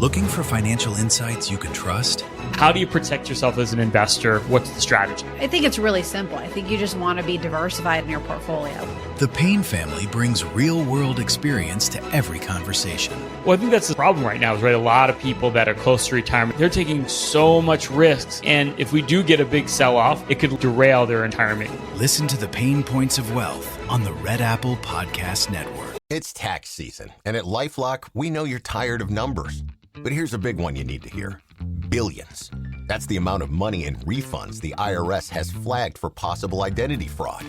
Looking for financial insights you can trust? How do you protect yourself as an investor? What's the strategy? I think it's really simple. I think you just want to be diversified in your portfolio. The Payne family brings real-world experience to every conversation. Well, I think that's the problem right now is, right, a lot of people that are close to retirement, they're taking so much risks. And if we do get a big sell-off, it could derail their retirement. Listen to the Pain Points of Wealth on the Red Apple Podcast Network. It's tax season, and at LifeLock, we know you're tired of numbers. But here's a big one you need to hear. Billions. That's the amount of money in refunds the IRS has flagged for possible identity fraud.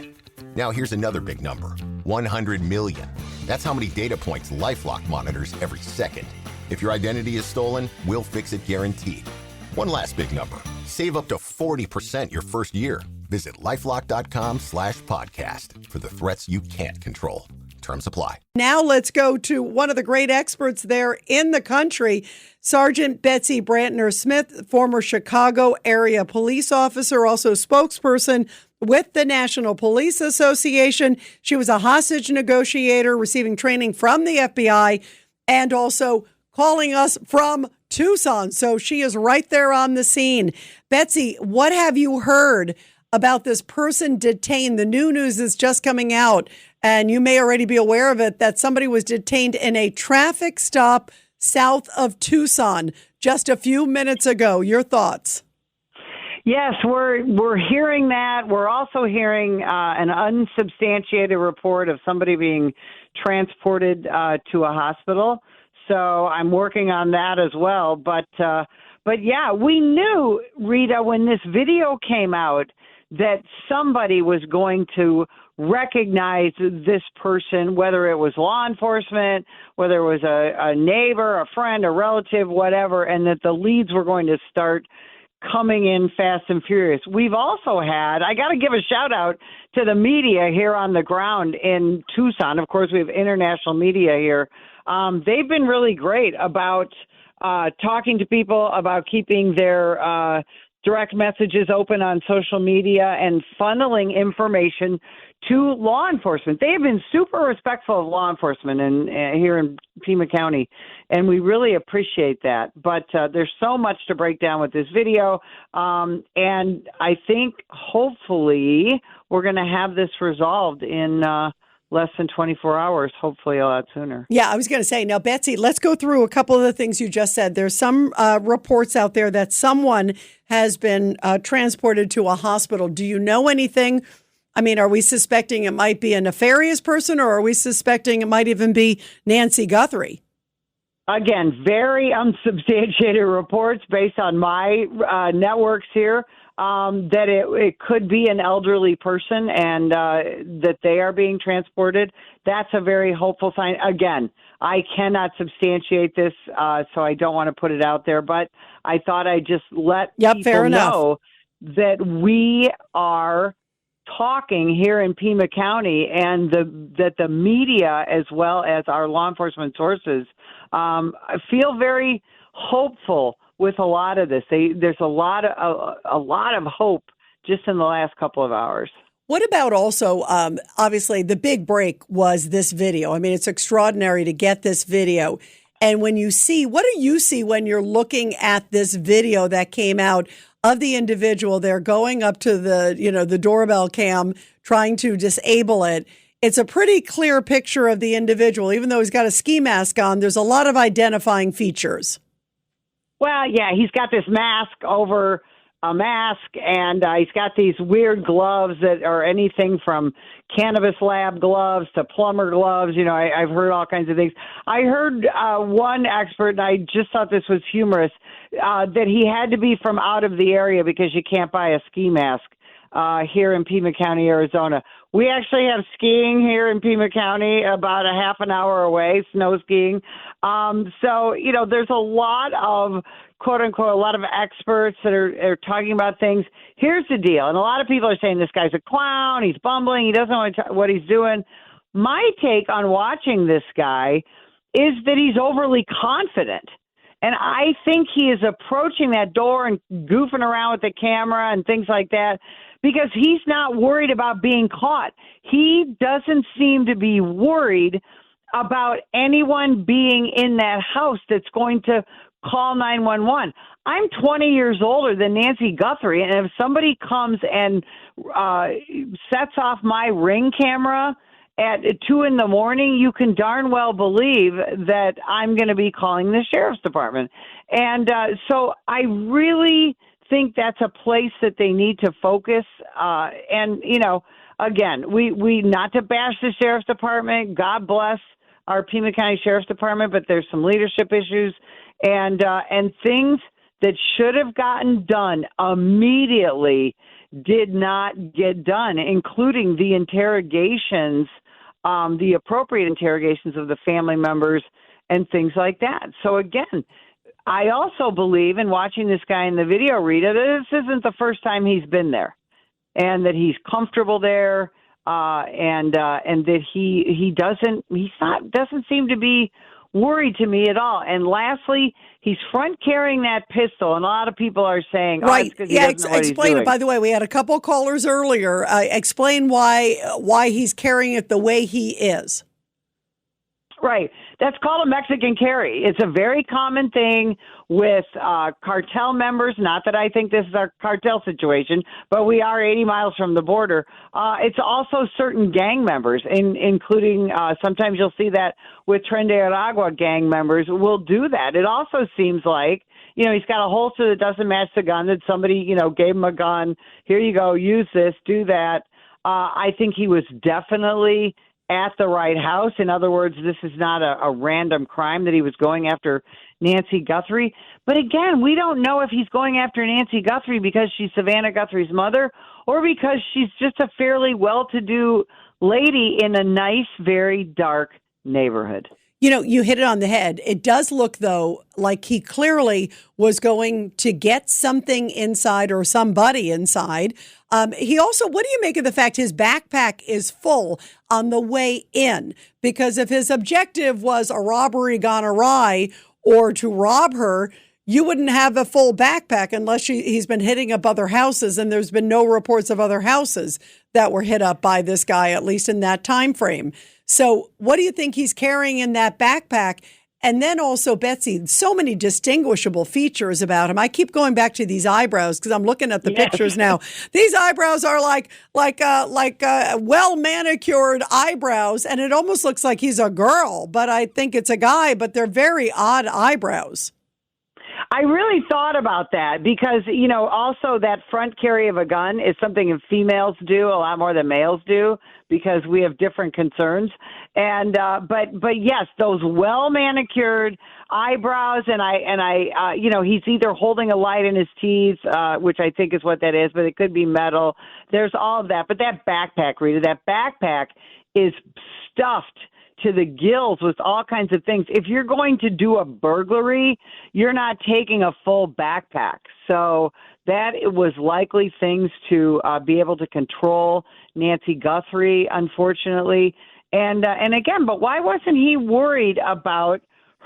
Now here's another big number. 100 million. That's how many data points LifeLock monitors every second. If your identity is stolen, we'll fix it guaranteed. One last big number. Save up to 40% your first year. Visit LifeLock.com/podcast for the threats you can't control. Terms apply. Now let's go to one of the great experts there in the country, Sergeant Betsy Brantner Smith, former Chicago area police officer, also spokesperson with the National Police Association. She was a hostage negotiator, receiving training from the FBI, and also calling us from Tucson. So she is right there on the scene. Betsy, what have you heard about this person detained? The new news is just coming out, and you may already be aware of it, that somebody was detained in a traffic stop south of Tucson just a few minutes ago. Your thoughts? Yes, we're hearing that. We're also hearing an unsubstantiated report of somebody being transported to a hospital. So I'm working on that as well. But yeah, we knew, Rita, when this video came out, that somebody was going to recognize this person, whether it was law enforcement, whether it was a neighbor, a friend, a relative, whatever, and that the leads were going to start coming in fast and furious. We've also had, I got to give a shout out to the media here on the ground in Tucson. Of course, we have international media here. They've been really great about talking to people, about keeping their direct messages open on social media and funneling information to law enforcement. They have been super respectful of law enforcement here in Pima County, and we really appreciate that. But there's so much to break down with this video, and I think hopefully we're going to have this resolved in less than 24 hours, hopefully a lot sooner. Yeah, I was going to say, now, Betsy, let's go through a couple of the things you just said. There's some reports out there that someone has been transported to a hospital. Do you know anything? I mean, are we suspecting it might be a nefarious person, or are we suspecting it might even be Nancy Guthrie? Again, very unsubstantiated reports based on my networks here. That it could be an elderly person and that they are being transported. That's a very hopeful sign. Again, I cannot substantiate this, so I don't want to put it out there, but I thought I'd just let people know that we are talking here in Pima County, and that the media, as well as our law enforcement sources, feel very hopeful with a lot of this. There's a lot of hope just in the last couple of hours. What about also, obviously, the big break was this video. I mean, it's extraordinary to get this video. And when you see, what do you see when you're looking at this video that came out of the individual? They're going up to the doorbell cam, trying to disable it. It's a pretty clear picture of the individual. Even though he's got a ski mask on, there's a lot of identifying features. Well, yeah, he's got this mask over a mask, and he's got these weird gloves that are anything from cannabis lab gloves to plumber gloves. You know, I've heard all kinds of things. I heard one expert, and I just thought this was humorous, that he had to be from out of the area because you can't buy a ski mask here in Pima County, Arizona. We actually have skiing here in Pima County about a half an hour away, snow skiing. So, you know, there's a lot of, quote unquote, a lot of experts that are talking about things. Here's the deal. And a lot of people are saying this guy's a clown. He's bumbling. He doesn't know what he's doing. My take on watching this guy is that he's overly confident. And I think he is approaching that door and goofing around with the camera and things like that because he's not worried about being caught. He doesn't seem to be worried about anyone being in that house that's going to call 911. I'm 20 years older than Nancy Guthrie, and if somebody comes and sets off my Ring camera at 2 a.m, you can darn well believe that I'm going to be calling the sheriff's department. And so I really think that's a place that they need to focus. And, again, we not to bash the sheriff's department. God bless our Pima County Sheriff's Department, but there's some leadership issues and things that should have gotten done immediately did not get done, including the interrogations, the appropriate interrogations of the family members and things like that. So again, I also believe in watching this guy in the video, Rita, that this isn't the first time he's been there and that he's comfortable there. And that he doesn't seem to be worried to me at all. And lastly, he's front carrying that pistol, and a lot of people are saying, right? It's he doesn't know what explain he's it. doing. By the way, we had a couple callers earlier. Explain why he's carrying it the way he is. Right. That's called a Mexican carry. It's a very common thing with cartel members. Not that I think this is a cartel situation, but we are 80 miles from the border. It's also certain gang members, including sometimes you'll see that with Tren de Aragua gang members will do that. It also seems like, he's got a holster that doesn't match the gun, that somebody, gave him a gun. Here you go, use this, do that. I think he was definitely at the right house. In other words, this is not a random crime that he was going after Nancy Guthrie. But again, we don't know if he's going after Nancy Guthrie because she's Savannah Guthrie's mother or because she's just a fairly well-to-do lady in a nice, very dark neighborhood. You hit it on the head. It does look, though, like he clearly was going to get something inside or somebody inside. He also, what do you make of the fact his backpack is full on the way in? Because if his objective was a robbery gone awry or to rob her, you wouldn't have a full backpack unless he's been hitting up other houses, and there's been no reports of other houses that were hit up by this guy, at least in that time frame. So what do you think he's carrying in that backpack? And then also, Betsy, so many distinguishable features about him. I keep going back to these eyebrows because I'm looking at the pictures now. These eyebrows are like well-manicured eyebrows, and it almost looks like he's a girl, but I think it's a guy, but they're very odd eyebrows. I really thought about that because, also that front carry of a gun is something females do a lot more than males do because we have different concerns. And, but yes, those well-manicured eyebrows and he's either holding a light in his teeth, which I think is what that is, but it could be metal. There's all of that. But that backpack, Rita, that backpack is stuffed to the gills with all kinds of things. If you're going to do a burglary, you're not taking a full backpack. So that it was likely things to be able to control Nancy Guthrie, unfortunately. And again, but why wasn't he worried about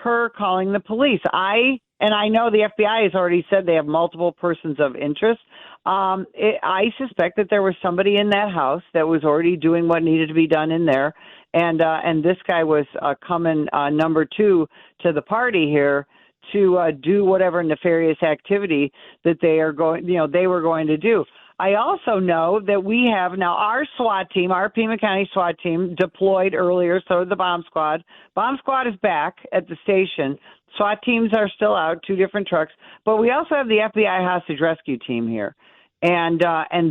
her calling the police? I know the FBI has already said they have multiple persons of interest. I suspect that there was somebody in that house that was already doing what needed to be done in there. And this guy was coming number two to the party here to do whatever nefarious activity that they were going to do. I also know that we have now our SWAT team, our Pima County SWAT team, deployed earlier. So did the bomb squad. Bomb squad is back at the station. SWAT teams are still out, 2 different trucks. But we also have the FBI hostage rescue team here, and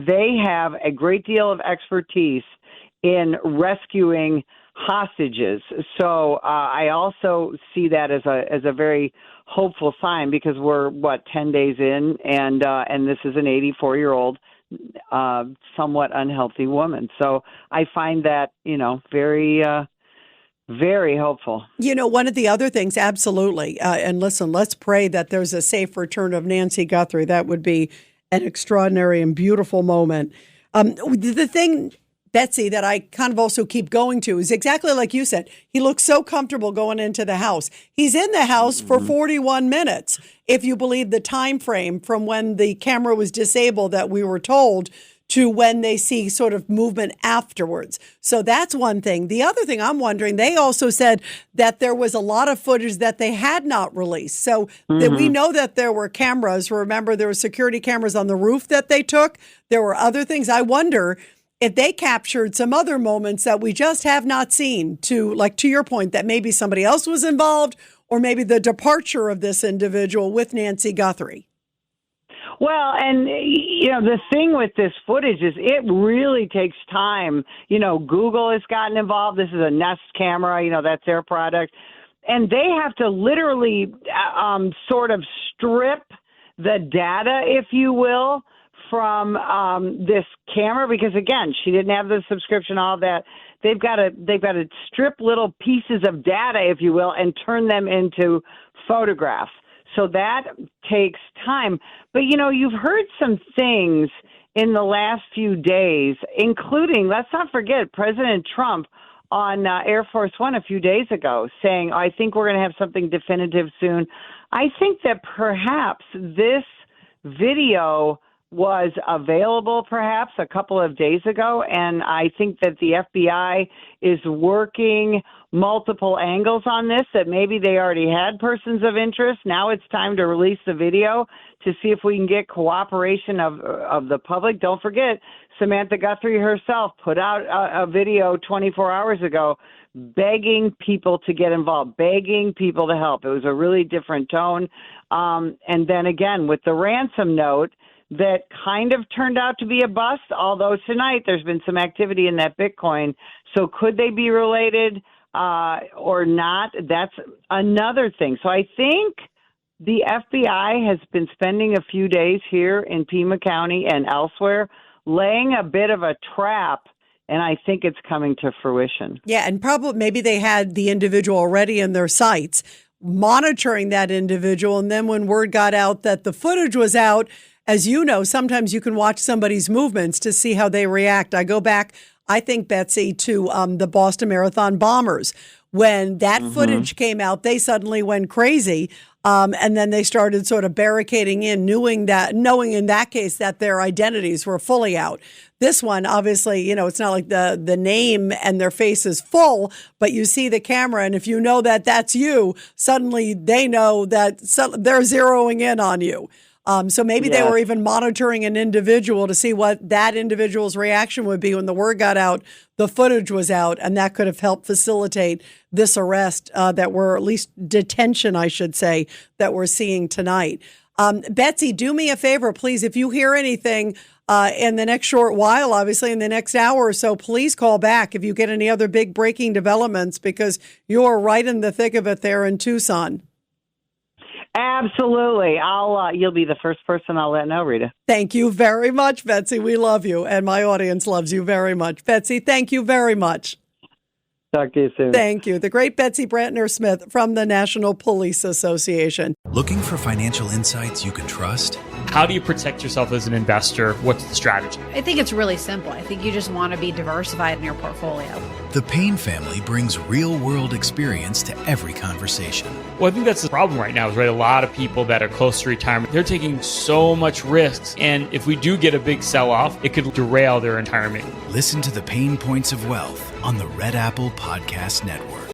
they have a great deal of expertise in rescuing hostages. So I also see that as a very hopeful sign because we're 10 days in, and this is an 84-year-old, somewhat unhealthy woman. So I find that very. Very hopeful. One of the other things, absolutely. And listen, let's pray that there's a safe return of Nancy Guthrie. That would be an extraordinary and beautiful moment. The thing, Betsy, that I kind of also keep going to is exactly like you said. He looks so comfortable going into the house. He's in the house for 41 minutes, if you believe the time frame from when the camera was disabled that we were told to when they see sort of movement afterwards. So that's one thing. The other thing I'm wondering, they also said that there was a lot of footage that they had not released. So that we know that there were cameras. Remember, there were security cameras on the roof that they took. There were other things. I wonder if they captured some other moments that we just have not seen, to your point, that maybe somebody else was involved, or maybe the departure of this individual with Nancy Guthrie. Well, and, the thing with this footage is it really takes time. Google has gotten involved. This is a Nest camera, that's their product. And they have to literally sort of strip the data, if you will, from this camera, because, again, she didn't have the subscription, all that. They've got to strip little pieces of data, if you will, and turn them into photographs. So that takes time. But, you've heard some things in the last few days, including, let's not forget, President Trump on Air Force One a few days ago saying, I think we're going to have something definitive soon. I think that perhaps this video was available perhaps a couple of days ago, and I think that the FBI is working multiple angles on this, that maybe they already had persons of interest. Now it's time to release the video to see if we can get cooperation of the public. Don't forget, Samantha Guthrie herself put out a video 24 hours ago begging people to get involved, begging people to help. It was a really different tone. And then again, with the ransom note, that kind of turned out to be a bust, although tonight there's been some activity in that Bitcoin. So could they be related or not? That's another thing. So I think the FBI has been spending a few days here in Pima County and elsewhere laying a bit of a trap, and I think it's coming to fruition. Yeah, and probably maybe they had the individual already in their sights, monitoring that individual, and then when word got out that the footage was out, as you know, sometimes you can watch somebody's movements to see how they react. I go back, I think, Betsy, to the Boston Marathon bombers. When that footage came out, they suddenly went crazy. And then they started sort of barricading in, knowing in that case that their identities were fully out. This one, obviously, it's not like the name and their face is full, but you see the camera. And if you know that that's you, suddenly they know that they're zeroing in on you. So maybe they were even monitoring an individual to see what that individual's reaction would be when the word got out, the footage was out, and that could have helped facilitate this arrest at least detention, I should say, that we're seeing tonight. Betsy, do me a favor, please. If you hear anything in the next short while, obviously in the next hour or so, please call back if you get any other big breaking developments, because you're right in the thick of it there in Tucson. Absolutely. You'll be the first person I'll let know, Rita. Thank you very much, Betsy. We love you, and my audience loves you very much. Betsy, thank you very much. Talk to you soon. Thank you. The great Betsy Brantner Smith from the National Police Association. Looking for financial insights you can trust? How do you protect yourself as an investor? What's the strategy? I think it's really simple. I think you just want to be diversified in your portfolio. The Payne family brings real-world experience to every conversation. Well, I think that's the problem right now is, right, a lot of people that are close to retirement, they're taking so much risks. And if we do get a big sell-off, it could derail their retirement. Listen to the Pain Points of Wealth on the Red Apple Podcast Network.